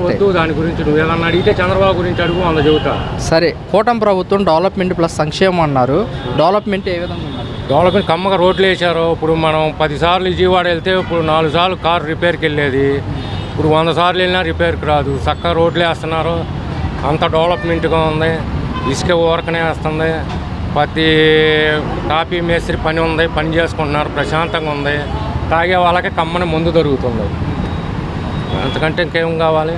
వద్దు దాని గురించి నువ్వు ఏదన్నా అడిగితే చంద్రబాబు గురించి అడుగు వంద చెబుతా. సరే, కూటమి ప్రభుత్వం డెవలప్మెంట్ ప్లస్ సంక్షేమం అన్నారు. డెవలప్మెంట్ ఏ విధంగా ఉన్నారు? డెవలప్మెంట్ కమ్మగా రోడ్లు వేశారు. ఇప్పుడు మనం 10 సార్లు విజయవాడ వెళ్తే ఇప్పుడు 4 సార్లు కారు రిపేర్కి వెళ్ళేది. ఇప్పుడు 100 సార్లు వెళ్ళినా రిపేర్కి రాదు. చక్కగా రోడ్లు వేస్తున్నారు. అంత డెవలప్మెంట్గా ఉంది. ఇసుక ఊరకనే వేస్తుంది. ప్రతి కాపీ మేస్త్రి పని ఉంది, పని చేసుకుంటున్నారు, ప్రశాంతంగా ఉంది. తాగే వాళ్ళకి కమ్మని ముందు దొరుకుతుంది. అంతకంటే ఇంకేం కావాలి?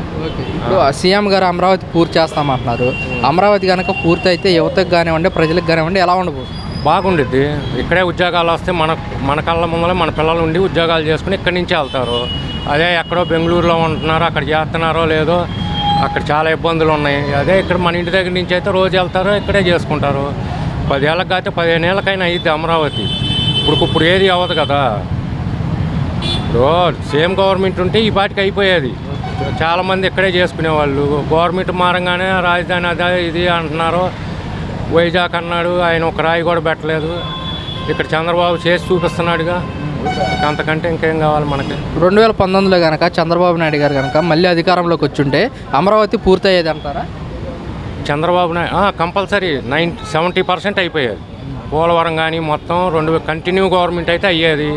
ఇప్పుడు సీఎం గారు అమరావతి పూర్తి చేస్తామంటున్నారు. అమరావతి కనుక పూర్తి అయితే యువతకు కానివ్వండి, ప్రజలకు కానివ్వండి ఎలా ఉండబోతుంది? బాగుండిద్ది. ఇక్కడే ఉద్యోగాలు వస్తే మన కళ్ళ ముందర మన పిల్లలు ఉండి ఉద్యోగాలు చేసుకుని ఇక్కడి నుంచి వెళ్తారు. అదే ఎక్కడో బెంగళూరులో ఉంటున్నారో అక్కడ చేస్తున్నారో లేదో అక్కడ చాలా ఇబ్బందులు ఉన్నాయి. అదే ఇక్కడ మన ఇంటి దగ్గర నుంచి అయితే రోజు వెళ్తారో ఇక్కడే చేసుకుంటారు. 10 ఏళ్ళకి కాకపోతే 15 ఏళ్ళకైనా అయ్యిద్ది అమరావతి. ఇప్పుడు ఏది అవ్వదు కదా. ఇప్పుడు సేమ్ గవర్నమెంట్ ఉంటే ఈ పాటికి అయిపోయేది. చాలామంది ఇక్కడే చేసుకునేవాళ్ళు. గవర్నమెంట్ మారంగానే రాజధాని అదే ఇది అంటున్నారు. వైజాగ్ అన్నాడు, ఆయన ఒక రాయి కూడా పెట్టలేదు. ఇక్కడ చంద్రబాబు చేసి చూపిస్తున్నాడుగా. అంతకంటే ఇంకేం కావాలి మనకి? 2019లో కనుక చంద్రబాబు నాయుడు గారు కనుక మళ్ళీ అధికారంలోకి వచ్చుంటే అమరావతి పూర్తయ్యేది అంటారా? చంద్రబాబు నాయుడు కంపల్సరీ 70% అయిపోయేది. పోలవరం కానీ మొత్తం కంటిన్యూ గవర్నమెంట్ అయితే అయ్యేది.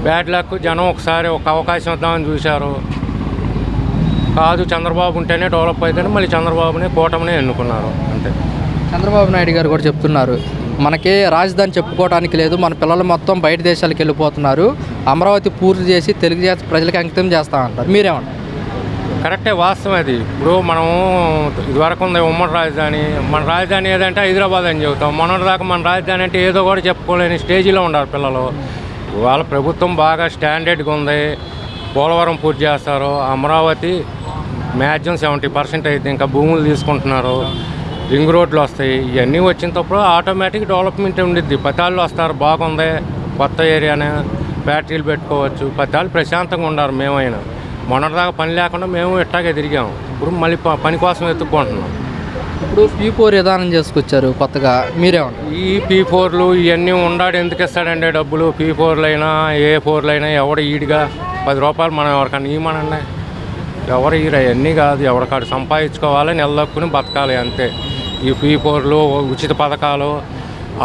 బ్యాడ్ లక్, జనం ఒకసారి ఒక అవకాశం ఇద్దామని చూశారు. కాదు చంద్రబాబు ఉంటేనే డెవలప్ అయితేనే మళ్ళీ చంద్రబాబుని కూటమిని ఎన్నుకున్నారు. అంతే. చంద్రబాబు నాయుడు గారు కూడా చెప్తున్నారు, మనకి రాజధాని చెప్పుకోవడానికి లేదు, మన పిల్లలు మొత్తం బయట దేశాలకు వెళ్ళిపోతున్నారు, అమరావతి పూర్తి చేసి తెలుగు జాతి ప్రజలకు అంకితం చేస్తామంటారు. మీరేమంటారు? కరెక్టే, వాస్తవం అది. ఇప్పుడు మనము ఇదివరకు ఉంది ఉమ్మడి రాజధాని. మన రాజధాని ఏదంటే హైదరాబాద్ అని చెబుతాం. మొన్నటిదాకా మన రాజధాని అంటే ఏదో కూడా చెప్పుకోలేని స్టేజీలో ఉన్నారు పిల్లలు. వాళ్ళ ప్రభుత్వం బాగా స్టాండర్డ్గా ఉంది. పోలవరం పూర్తి చేస్తారు. అమరావతి మ్యాక్సిమం 70% అయితే ఇంకా భూములు తీసుకుంటున్నారు. రింగ్ రోడ్లు వస్తాయి. ఇవన్నీ వచ్చినప్పుడు ఆటోమేటిక్ డెవలప్మెంట్ ఉండిద్ది. పతాళ్ళు వస్తారు, బాగుంది, కొత్త ఏరియానే ఫ్యాక్టరీలు పెట్టుకోవచ్చు. పతాళ్ళు ప్రశాంతంగా ఉన్నారు. మేమైనా మొన్నటిదాకా పని లేకుండా మేము ఇట్టాగే తిరిగాము. ఇప్పుడు మళ్ళీ పని కోసం ఎత్తుక్కుంటున్నాం. ఇప్పుడు P4 విధానం చేసుకొచ్చారు కొత్తగా, మీరేమంటారు? ఈ P4లు ఇవన్నీ ఉండాడు ఎందుకు ఇస్తాడండి డబ్బులు? P4లు అయినా A4లు అయినా ఎవడు ఈడిగా 10 రూపాయలు మనం ఎవరికన్నా ఇవ్వమనండి. ఎవరు ఈర అవన్నీ కాదు. ఎవరికాడు సంపాదించుకోవాలి, నెలదక్కుని బతకాలి అంతే. ఈ P4లు ఉచిత పథకాలు,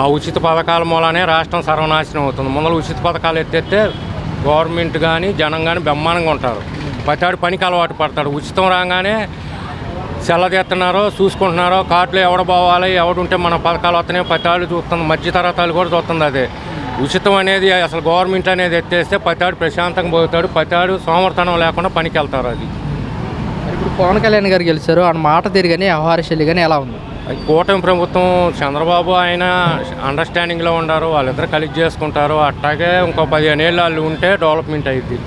ఆ ఉచిత పథకాల మూలనే రాష్ట్రం సర్వనాశనం అవుతుంది. ముందర ఉచిత పథకాలు ఎత్తేస్తే గవర్నమెంట్ కానీ జనం కానీ బ్రహ్మాండంగా ఉంటారు. ప్రతివాడు పనికి అలవాటు పడతాడు. ఉచితం రాగానే సెల్లదెత్తున్నారో చూసుకుంటున్నారో, కార్డులు ఎవడ పోవాలి, ఎవడుంటే మన పథకాలు వస్తున్నాయో ప్రతివాడు చూస్తుంది. మధ్యతరగతులు కూడా చూస్తుంది. అదే ఉచితం అనేది అసలు గవర్నమెంట్ అనేది ఎత్తేస్తే ప్రతివాడు ప్రశాంతంగా పోతాడు. ప్రతివాడు సోమర్థనం లేకుండా పనికి వెళ్తారు. అది ఇప్పుడు పవన్ కళ్యాణ్ గారు గెలిచారు, ఆయన మాట తిరిగానే వ్యవహార శైలి కానీ ఎలా ఉంది? కూటమి ప్రభుత్వం చంద్రబాబు ఆయన అండర్స్టాండింగ్లో ఉన్నారు. వాళ్ళిద్దరు కలిసి చేసుకుంటారు. అట్లాగే ఇంకో 15 ఏళ్ళు వాళ్ళు ఉంటే డెవలప్మెంట్ అయ్యిద్ది.